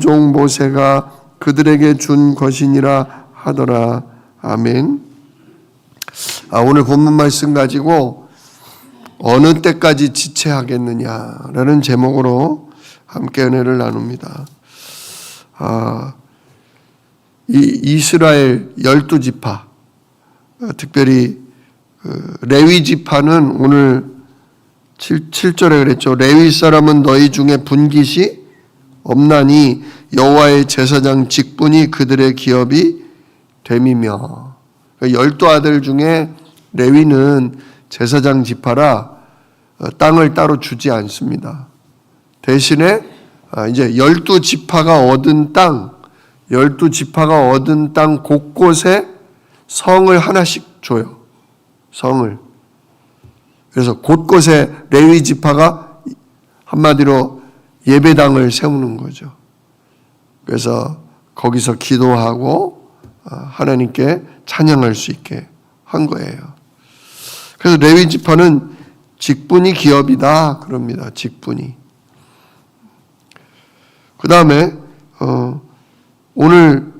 종 모세가 그들에게 준 것이니라 하더라. 아멘. 오늘 본문 말씀 가지고 어느 때까지 지체하겠느냐라는 제목으로 함께 은혜를 나눕니다. 이 이스라엘 12지파, 특별히 레위 지파는 오늘 7절에 그랬죠. 레위 사람은 너희 중에 분깃이 없나니 여호와의 제사장 직분이 그들의 기업이 됨이며. 12아들 중에 레위는 제사장 지파라 땅을 따로 주지 않습니다. 대신에 이제 12지파가 얻은 땅, 12지파가 얻은 땅 곳곳에 성을 하나씩 줘요. 성을. 그래서 곳곳에 레위 지파가 한마디로 예배당을 세우는 거죠. 그래서 거기서 기도하고 하나님께 찬양할 수 있게 한 거예요. 그래서 레위 지파는 직분이 기업이다 그럽니다. 직분이. 그 다음에 오늘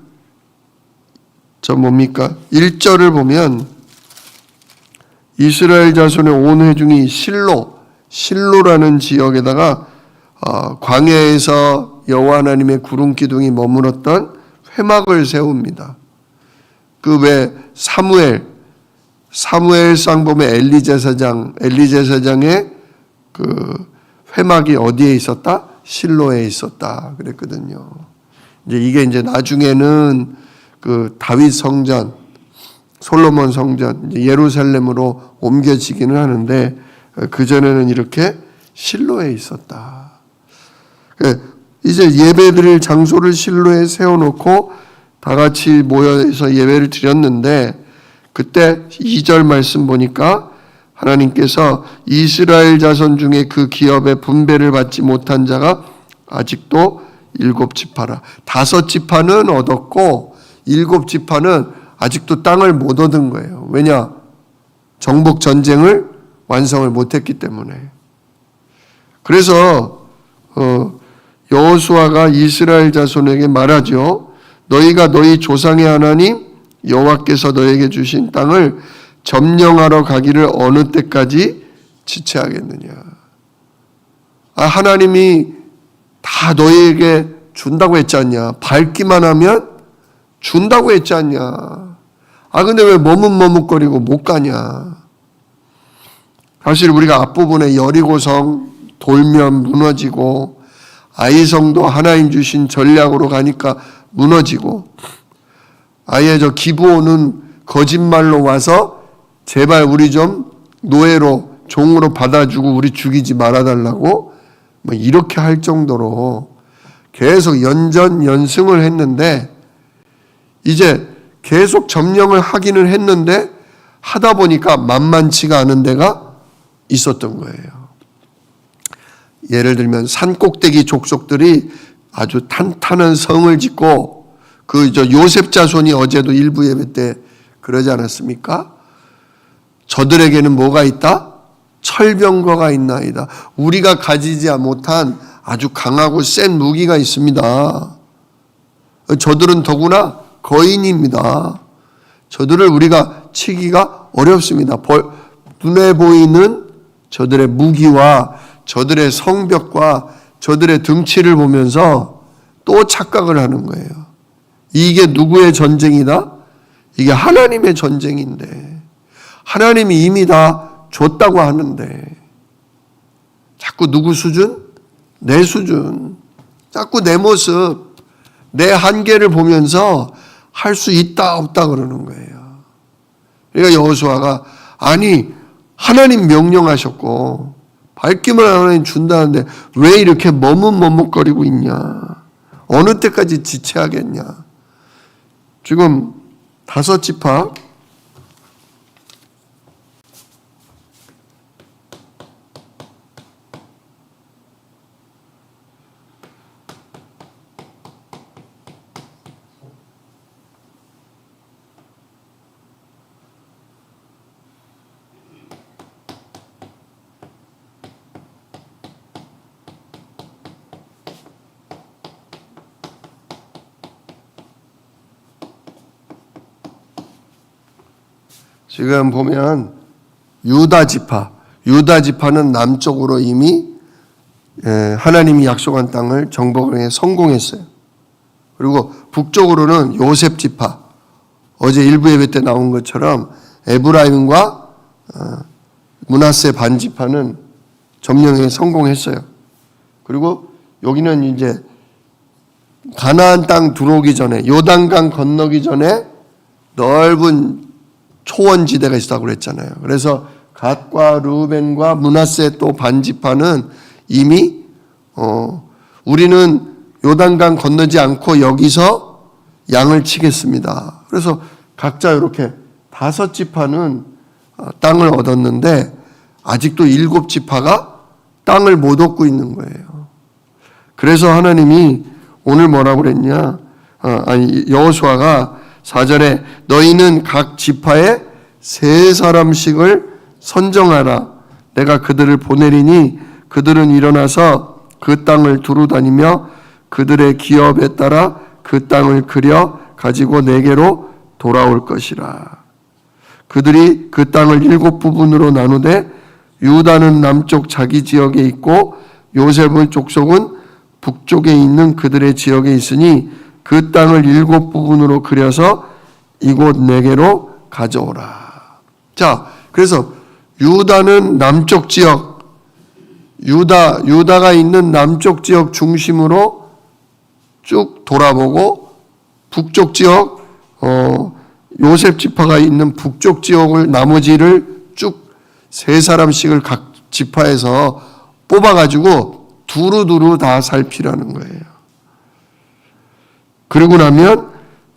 1절을 보면 이스라엘 자손의 온 회중이 실로라는 지역에다가 광야에서 여호와 하나님의 구름 기둥이 머물렀던 회막을 세웁니다. 그 외 사무엘상 보면 엘리 제사장의 그 회막이 어디에 있었다? 실로에 있었다 그랬거든요. 이게 나중에는 그 다윗 성전, 솔로몬 성전, 예루살렘으로 옮겨지기는 하는데 그 전에는 이렇게 실로에 있었다. 이제 예배드릴 장소를 실로에 세워놓고 다 같이 모여서 예배를 드렸는데 그때 2절 말씀 보니까 하나님께서 이스라엘 자손 중에 그 기업의 분배를 받지 못한 자가 아직도 7지파라. 5지파는 얻었고 7지파는 아직도 땅을 못 얻은 거예요. 왜냐? 정복 전쟁을 완성을 못했기 때문에. 그래서 여호수아가 이스라엘 자손에게 말하죠. 너희가 너희 조상의 하나님 여호와께서 너에게 주신 땅을 점령하러 가기를 어느 때까지 지체하겠느냐. 하나님이 다 너희에게 준다고 했지 않냐. 밟기만 하면 준다고 했지 않냐. 근데 왜 머뭇머뭇거리고 못 가냐. 사실 우리가 앞부분에 여리고성 돌면 무너지고 아이성도 하나님 주신 전략으로 가니까 무너지고 아예 기브온은 거짓말로 와서 제발 우리 좀 노예로 종으로 받아주고 우리 죽이지 말아달라고 이렇게 할 정도로 계속 연전연승을 했는데 이제 계속 점령을 하기는 했는데 하다 보니까 만만치가 않은 데가 있었던 거예요. 예를 들면 산꼭대기 족속들이 아주 탄탄한 성을 짓고 요셉 자손이 어제도 일부 예배 때 그러지 않았습니까? 저들에게는 뭐가 있다? 철병거가 있나이다. 우리가 가지지 못한 아주 강하고 센 무기가 있습니다. 저들은 더구나 거인입니다. 저들을 우리가 치기가 어렵습니다. 눈에 보이는 저들의 무기와 저들의 성벽과 저들의 등치를 보면서 또 착각을 하는 거예요. 이게 누구의 전쟁이다? 이게 하나님의 전쟁인데 하나님이 이미 다 줬다고 하는데 자꾸 누구 수준? 내 수준. 자꾸 내 모습, 내 한계를 보면서 할 수 있다 없다 그러는 거예요. 그러니까 여호수아가 하나님 명령하셨고 밟기만 하나님 준다는데 왜 이렇게 머뭇머뭇거리고 있냐. 어느 때까지 지체하겠냐. 지금 5지파 지금 보면 유다 지파는 남쪽으로 이미 하나님이 약속한 땅을 정복에 성공했어요. 그리고 북쪽으로는 요셉 지파, 어제 일부 예배 때 나온 것처럼 에브라임과 므낫세 반 지파는 점령에 성공했어요. 그리고 여기는 이제 가나안 땅 들어오기 전에, 요단강 건너기 전에 넓은 초원지대가 있다고 그랬잖아요. 그래서 갓과 르우벤과 므낫세 또 반 지파는 이미 우리는 요단강 건너지 않고 여기서 양을 치겠습니다. 그래서 각자 이렇게 5지파는 땅을 얻었는데 아직도 7지파가 땅을 못 얻고 있는 거예요. 그래서 하나님이 오늘 뭐라고 그랬냐? 여호수아가 4절에 너희는 각 지파에 3사람씩을 선정하라. 내가 그들을 보내리니 그들은 일어나서 그 땅을 두루 다니며 그들의 기업에 따라 그 땅을 그려 가지고 내게로 돌아올 것이라. 그들이 그 땅을 7부분으로 나누되 유다는 남쪽 자기 지역에 있고 요셉의 족속은 북쪽에 있는 그들의 지역에 있으니 그 땅을 7부분으로 그려서 이곳 내게로 가져오라. 자, 그래서 유다는 남쪽 지역, 유다가 있는 남쪽 지역 중심으로 쭉 돌아보고 북쪽 지역, 요셉 지파가 있는 북쪽 지역을 나머지를 쭉 3사람씩을 각 지파에서 뽑아가지고 두루두루 다 살피라는 거예요. 그러고 나면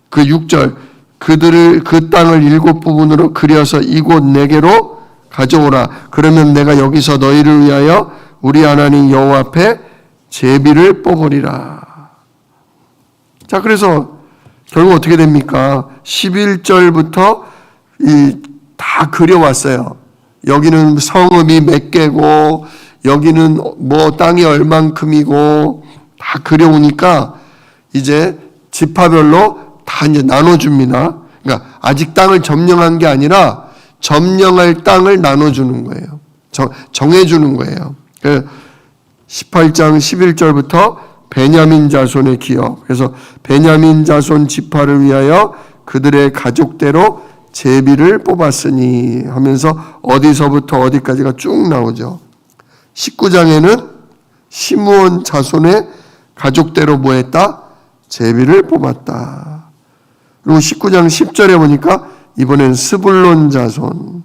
그 6절 그들을 그 땅을 7부분으로 그려서 이곳 내게로 가져오라. 그러면 내가 여기서 너희를 위하여 우리 하나님 여호와 앞에 제비를 뽑으리라. 자, 그래서 결국 어떻게 됩니까? 11절부터 다 그려왔어요. 여기는 성읍이 몇 개고 여기는 뭐 땅이 얼만큼이고 다 그려오니까 이제 지파별로 다 이제 나눠줍니다. 그러니까 아직 땅을 점령한 게 아니라 점령할 땅을 나눠주는 거예요. 정해주는 거예요. 18장 11절부터 베냐민 자손의 기업. 그래서 베냐민 자손 지파를 위하여 그들의 가족대로 제비를 뽑았으니 하면서 어디서부터 어디까지가 쭉 나오죠. 19장에는 시므온 자손의 가족대로 뭐 했다? 제비를 뽑았다. 그리고 19장 10절에 보니까 이번엔 스불론 자손,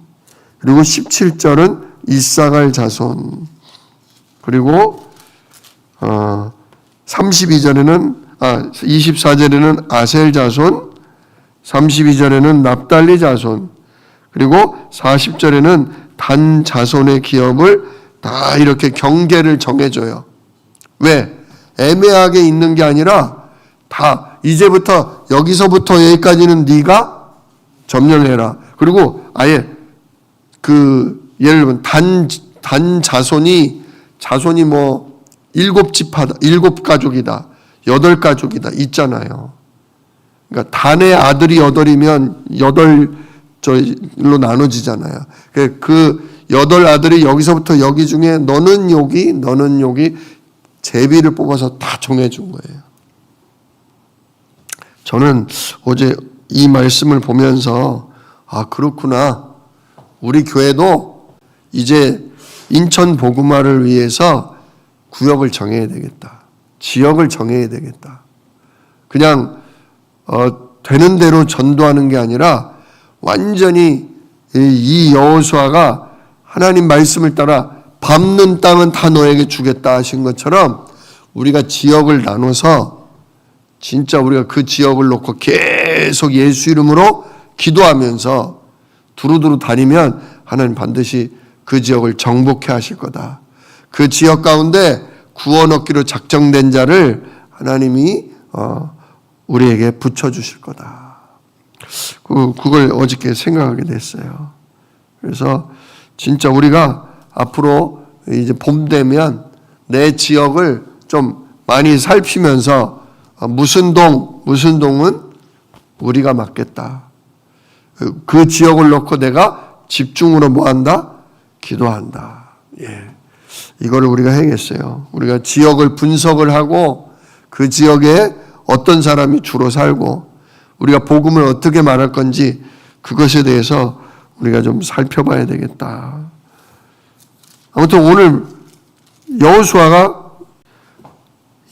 그리고 17절은 이사갈 자손, 그리고 24절에는 아셀 자손, 32절에는 납달리 자손, 그리고 40절에는 단 자손의 기업을 다 이렇게 경계를 정해줘요. 왜? 애매하게 있는 게 아니라 다 이제부터 여기서부터 여기까지는 네가 점령해라. 그리고 아예 예를 들면 단 자손이 뭐 7지파다, 7가족이다, 8가족이다 있잖아요. 그러니까 단의 아들이 8이면 8절로 나눠지잖아요. 그 8아들이 여기서부터 여기 중에 너는 여기 제비를 뽑아서 다 정해준 거예요. 저는 어제 이 말씀을 보면서 그렇구나. 우리 교회도 이제 인천 복음화를 위해서 구역을 정해야 되겠다. 지역을 정해야 되겠다. 그냥 되는 대로 전도하는 게 아니라 완전히 이 여호수아가 하나님 말씀을 따라 밟는 땅은 다 너에게 주겠다 하신 것처럼 우리가 지역을 나눠서 진짜 우리가 그 지역을 놓고 계속 예수 이름으로 기도하면서 두루두루 다니면 하나님 반드시 그 지역을 정복해 하실 거다. 그 지역 가운데 구원 얻기로 작정된 자를 하나님이 우리에게 붙여주실 거다. 그걸 어저께 생각하게 됐어요. 그래서 진짜 우리가 앞으로 이제 봄 되면 내 지역을 좀 많이 살피면서 무슨 동은 우리가 맡겠다. 그 지역을 놓고 내가 집중으로 뭐한다? 기도한다. 예. 이거를 우리가 해야겠어요. 우리가 지역을 분석을 하고 그 지역에 어떤 사람이 주로 살고 우리가 복음을 어떻게 말할 건지 그것에 대해서 우리가 좀 살펴봐야 되겠다. 아무튼 오늘 여호수아가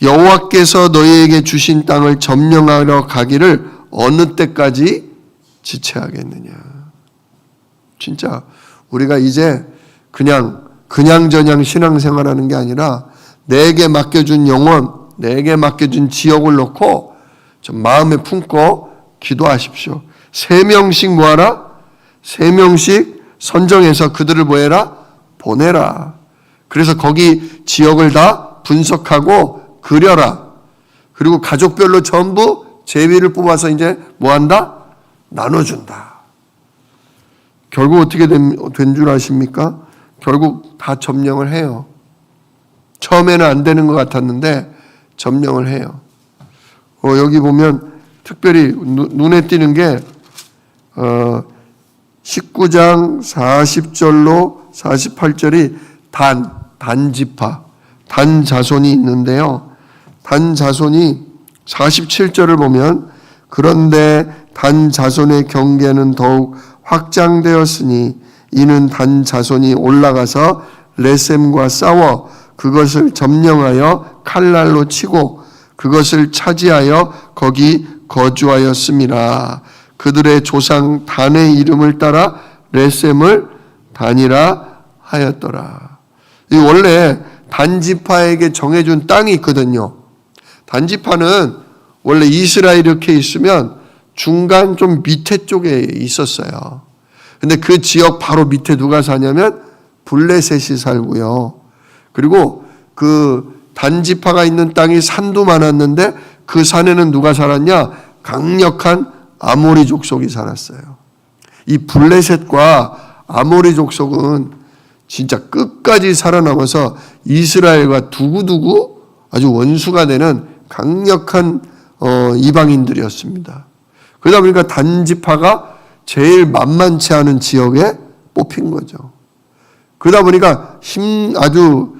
여호와께서 너희에게 주신 땅을 점령하러 가기를 어느 때까지 지체하겠느냐. 진짜 우리가 이제 그냥저냥 신앙생활하는 게 아니라 내게 맡겨준 영혼, 내게 맡겨준 지역을 놓고 좀 마음에 품고 기도하십시오. 3명씩 뭐하라? 3명씩 선정해서 그들을 뭐해라? 보내라. 그래서 거기 지역을 다 분석하고 그려라. 그리고 가족별로 전부 제비를 뽑아서 이제 뭐한다? 나눠준다. 결국 어떻게 된 줄 아십니까? 결국 다 점령을 해요. 처음에는 안 되는 것 같았는데 점령을 해요. 여기 보면 특별히 눈에 띄는 게 19장 40절로 48절이 단지파, 단 자손이 있는데요. 단 자손이 47절을 보면 그런데 단 자손의 경계는 더욱 확장되었으니 이는 단 자손이 올라가서 레셈과 싸워 그것을 점령하여 칼날로 치고 그것을 차지하여 거기 거주하였음이라. 그들의 조상 단의 이름을 따라 레셈을 단이라 하였더라. 이 원래 단지파에게 정해준 땅이 있거든요. 단지파는 원래 이스라엘 이렇게 있으면 중간 좀 밑에 쪽에 있었어요. 근데 그 지역 바로 밑에 누가 사냐면 블레셋이 살고요. 그리고 그 단지파가 있는 땅이 산도 많았는데 그 산에는 누가 살았냐? 강력한 아모리 족속이 살았어요. 이 블레셋과 아모리 족속은 진짜 끝까지 살아남아서 이스라엘과 두고두고 아주 원수가 되는 강력한 이방인들이었습니다. 그러다 보니까 단지파가 제일 만만치 않은 지역에 뽑힌 거죠. 그러다 보니까 아주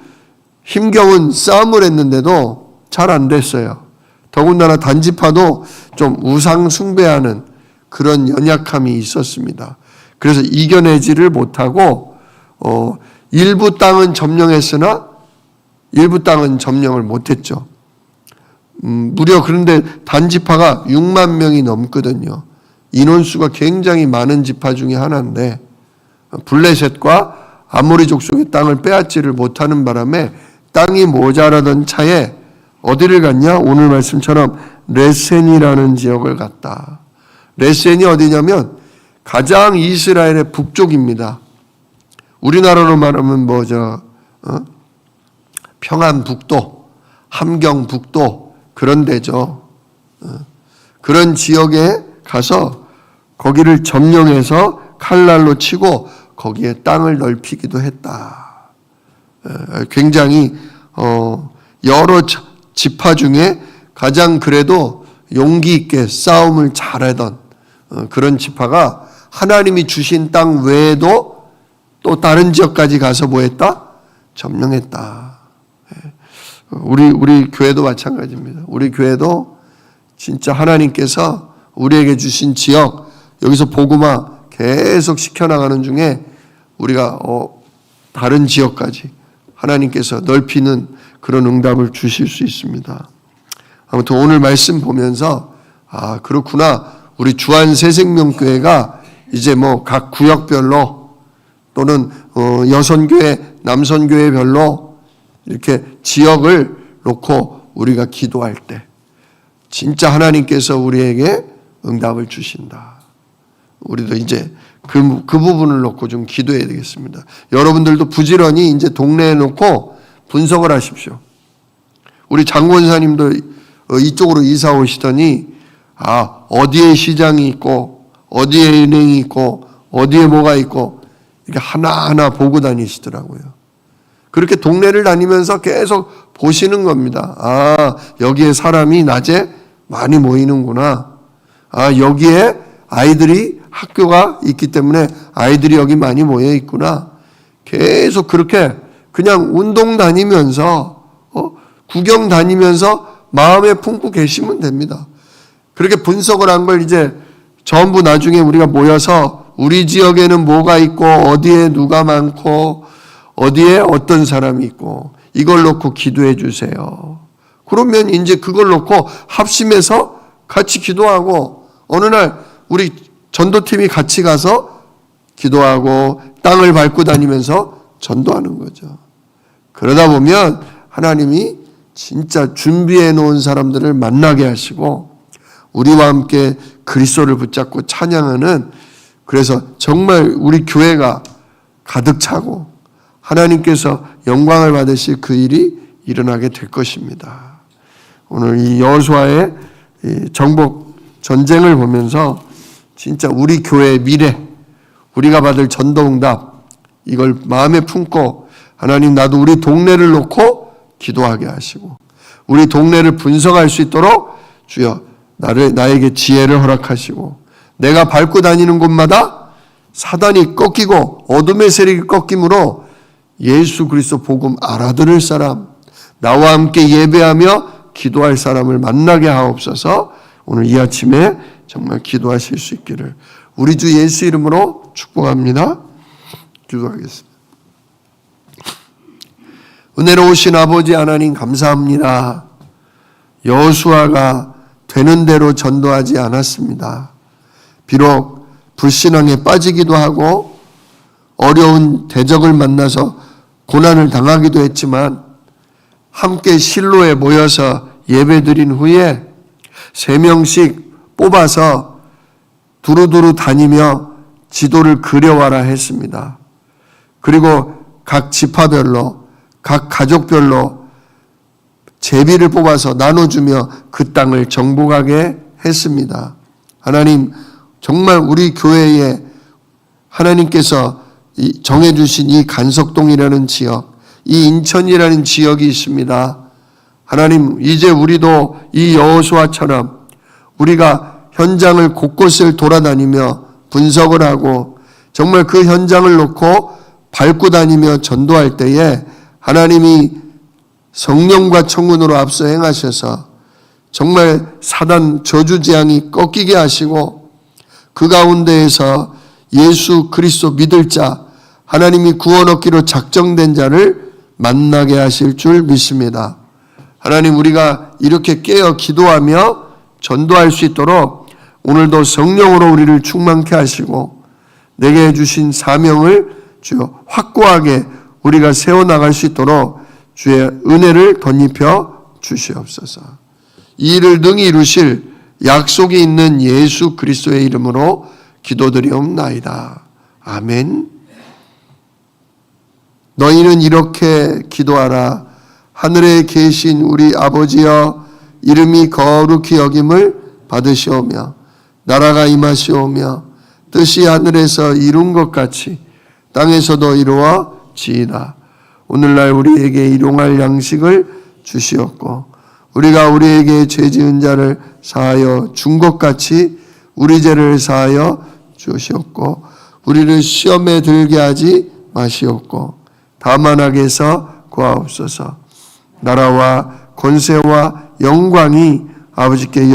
힘겨운 싸움을 했는데도 잘 안 됐어요. 더군다나 단지파도 좀 우상 숭배하는 그런 연약함이 있었습니다. 그래서 이겨내지를 못하고 일부 땅은 점령했으나 일부 땅은 점령을 못했죠. 무려 그런데 단지파가 6만 명이 넘거든요. 인원수가 굉장히 많은 지파 중에 하나인데 블레셋과 아모리 족속의 땅을 빼앗지를 못하는 바람에 땅이 모자라던 차에 어디를 갔냐? 오늘 말씀처럼 레센이라는 지역을 갔다. 레센이 어디냐면 가장 이스라엘의 북쪽입니다. 우리나라로 말하면 평안북도, 함경북도 그런 데죠. 그런 지역에 가서 거기를 점령해서 칼날로 치고 거기에 땅을 넓히기도 했다. 굉장히 여러 지파 중에 가장 그래도 용기 있게 싸움을 잘하던 그런 지파가 하나님이 주신 땅 외에도 또 다른 지역까지 가서 뭐 했다? 점령했다. 우리 교회도 마찬가지입니다. 우리 교회도 진짜 하나님께서 우리에게 주신 지역, 여기서 복음화 계속 시켜나가는 중에 우리가 다른 지역까지 하나님께서 넓히는 그런 응답을 주실 수 있습니다. 아무튼 오늘 말씀 보면서 그렇구나. 우리 주안 새생명교회가 이제 각 구역별로 또는 여선교회, 남선교회별로 이렇게 지역을 놓고 우리가 기도할 때 진짜 하나님께서 우리에게 응답을 주신다. 우리도 이제 그 부분을 놓고 좀 기도해야 되겠습니다. 여러분들도 부지런히 이제 동네에 놓고 분석을 하십시오. 우리 장권사님도 이쪽으로 이사 오시더니 어디에 시장이 있고 어디에 은행이 있고 어디에 뭐가 있고 이렇게 하나하나 보고 다니시더라고요. 그렇게 동네를 다니면서 계속 보시는 겁니다. 여기에 사람이 낮에 많이 모이는구나. 여기에 아이들이 학교가 있기 때문에 아이들이 여기 많이 모여 있구나. 계속 그렇게 그냥 운동 다니면서 구경 다니면서 마음에 품고 계시면 됩니다. 그렇게 분석을 한 걸 이제 전부 나중에 우리가 모여서 우리 지역에는 뭐가 있고 어디에 누가 많고 어디에 어떤 사람이 있고 이걸 놓고 기도해 주세요. 그러면 이제 그걸 놓고 합심해서 같이 기도하고 어느 날 우리 전도팀이 같이 가서 기도하고 땅을 밟고 다니면서 전도하는 거죠. 그러다 보면 하나님이 진짜 준비해 놓은 사람들을 만나게 하시고 우리와 함께 그리스도를 붙잡고 찬양하는, 그래서 정말 우리 교회가 가득 차고 하나님께서 영광을 받으실 그 일이 일어나게 될 것입니다. 오늘 이 여호수아의 정복 전쟁을 보면서 진짜 우리 교회의 미래, 우리가 받을 전도응답, 이걸 마음에 품고 하나님, 나도 우리 동네를 놓고 기도하게 하시고 우리 동네를 분석할 수 있도록 주여 나에게 지혜를 허락하시고 내가 밟고 다니는 곳마다 사단이 꺾이고 어둠의 세력이 꺾임으로 예수 그리스도 복음 알아들을 사람, 나와 함께 예배하며 기도할 사람을 만나게 하옵소서. 오늘 이 아침에 정말 기도하실 수 있기를 우리 주 예수 이름으로 축복합니다. 기도하겠습니다. 은혜로우신 아버지 하나님 감사합니다. 여호수아가 되는 대로 전도하지 않았습니다. 비록 불신앙에 빠지기도 하고 어려운 대적을 만나서 고난을 당하기도 했지만 함께 실로에 모여서 예배드린 후에 3명씩 뽑아서 두루두루 다니며 지도를 그려와라 했습니다. 그리고 각 지파별로 각 가족별로 제비를 뽑아서 나눠주며 그 땅을 정복하게 했습니다. 하나님, 정말 우리 교회에 하나님께서 정해주신 이 간석동이라는 지역, 이 인천이라는 지역이 있습니다. 하나님, 이제 우리도 이 여호수아처럼 우리가 현장을 곳곳을 돌아다니며 분석을 하고 정말 그 현장을 놓고 밟고 다니며 전도할 때에 하나님이 성령과 청군으로 앞서 행하셔서 정말 사단 저주재앙이 꺾이게 하시고 그 가운데에서 예수 그리스도 믿을 자, 하나님이 구원 얻기로 작정된 자를 만나게 하실 줄 믿습니다. 하나님, 우리가 이렇게 깨어 기도하며 전도할 수 있도록 오늘도 성령으로 우리를 충만케 하시고 내게 주신 사명을 주여 확고하게 우리가 세워나갈 수 있도록 주의 은혜를 덧입혀 주시옵소서. 이 일을 능히 이루실 약속이 있는 예수 그리스도의 이름으로 기도드리옵나이다. 아멘. 너희는 이렇게 기도하라. 하늘에 계신 우리 아버지여, 이름이 거룩히 여김을 받으시오며 나라가 임하시오며 뜻이 하늘에서 이룬 것 같이 땅에서도 이루어지이다. 오늘날 우리에게 일용할 양식을 주시옵고 우리가 우리에게 죄 지은 자를 사하여 준 것 같이 우리 죄를 사하여 주시옵고 우리를 시험에 들게 하지 마시옵고 다만 악에서 구하옵소서. 나라와 권세와 영광이 아버지께